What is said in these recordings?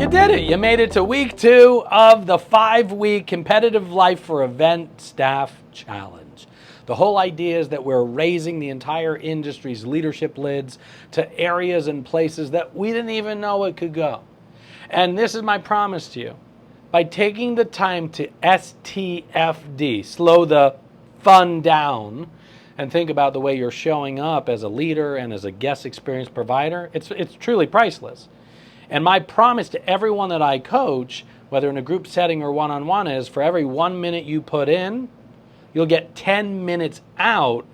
You did it. You made it to week 2 of the 5-week Competitive Life for Event Staff Challenge. The whole idea is that we're raising the entire industry's leadership lids to areas and places that we didn't even know it could go. And this is my promise to you. By taking the time to STFD, slow the fun down, and think about the way you're showing up as a leader and as a guest experience provider, it's truly priceless. And my promise to everyone that I coach, whether in a group setting or one-on-one, is for every 1 minute you put in, you'll get 10 minutes out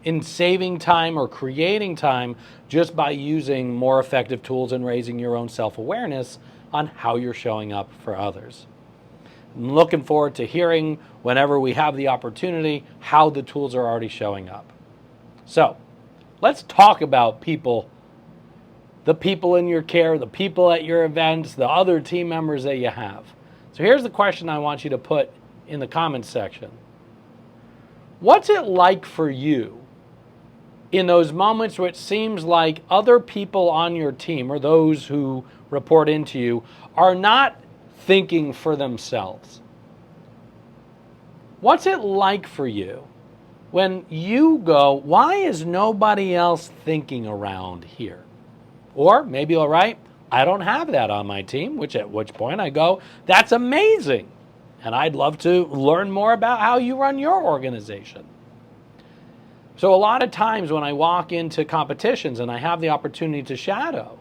in saving time or creating time just by using more effective tools and raising your own self-awareness on how you're showing up for others. I'm looking forward to hearing, whenever we have the opportunity, how the tools are already showing up. So, let's talk about people, the people in your care, the people at your events, the other team members that you have. So here's the question I want you to put in the comments section. What's it like for you in those moments where it seems like other people on your team, or those who report into you, are not thinking for themselves? What's it like for you when you go, why is nobody else thinking around here? Or maybe you'll write, I don't have that on my team, at which point I go, that's amazing. And I'd love to learn more about how you run your organization. So a lot of times when I walk into competitions and I have the opportunity to shadow,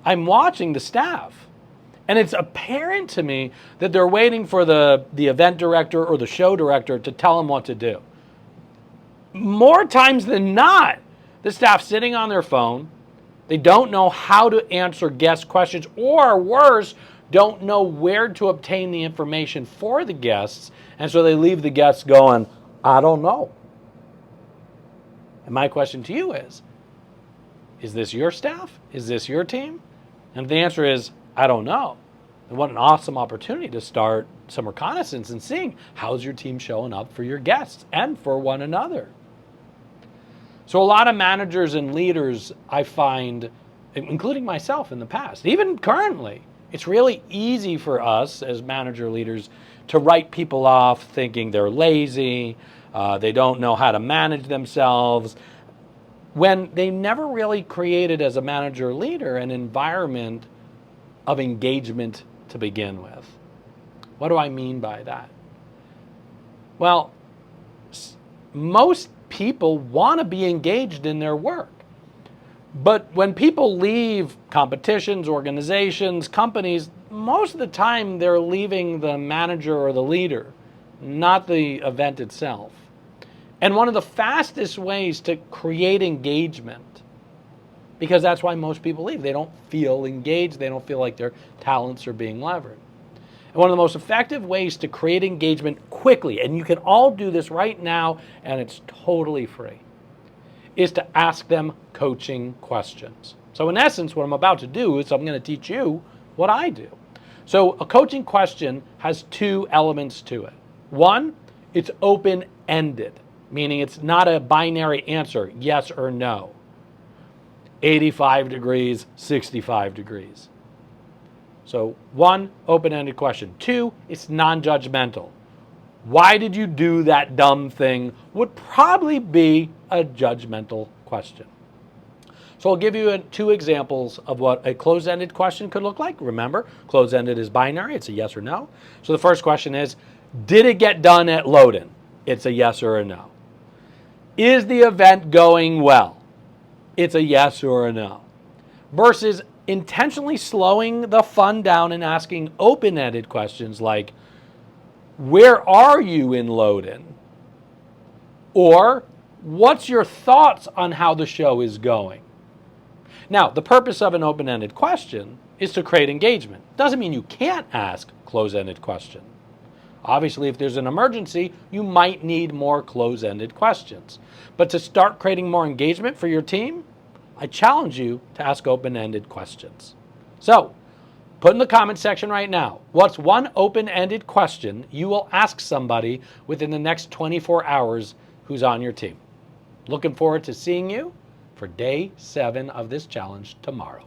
I'm watching the staff. And it's apparent to me that they're waiting for the event director or the show director to tell them what to do. More times than not, the staff's sitting on their phone. They don't know how to answer guest questions, or worse, don't know where to obtain the information for the guests, and so they leave the guests going, I don't know. And my question to you is this your staff? Is this your team? And if the answer is, I don't know, then what an awesome opportunity to start some reconnaissance and seeing how's your team showing up for your guests and for one another. So a lot of managers and leaders, I find, including myself in the past, even currently, it's really easy for us as manager leaders to write people off thinking they're lazy, they don't know how to manage themselves, when they never really created, as a manager or leader, an environment of engagement to begin with. What do I mean by that? Well, most people want to be engaged in their work. But when people leave competitions, organizations, companies, most of the time they're leaving the manager or the leader, not the event itself. And one of the fastest ways to create engagement, because that's why most people leave, they don't feel engaged, they don't feel like their talents are being levered. And one of the most effective ways to create engagement quickly, and you can all do this right now, and it's totally free, is to ask them coaching questions. So in essence, what I'm about to do is I'm going to teach you what I do. So a coaching question has 2 elements to it. One, it's open-ended, meaning it's not a binary answer, yes or no. 85 degrees, 65 degrees. So 1, open-ended question. 2, it's non-judgmental. Why did you do that dumb thing would probably be a judgmental question. So I'll give you 2 examples of what a closed-ended question could look like. Remember, closed-ended is binary. It's a yes or no. So the first question is, did it get done at load-in? It's a yes or a no. Is the event going well? It's a yes or a no. Versus intentionally slowing the fun down and asking open-ended questions like, where are you in load-in? Or, what's your thoughts on how the show is going? Now, the purpose of an open-ended question is to create engagement. Doesn't mean you can't ask closed-ended questions. Obviously, if there's an emergency, you might need more closed-ended questions. But to start creating more engagement for your team, I challenge you to ask open-ended questions. So, put in the comment section right now, what's one open-ended question you will ask somebody within the next 24 hours who's on your team? Looking forward to seeing you for day 7 of this challenge tomorrow.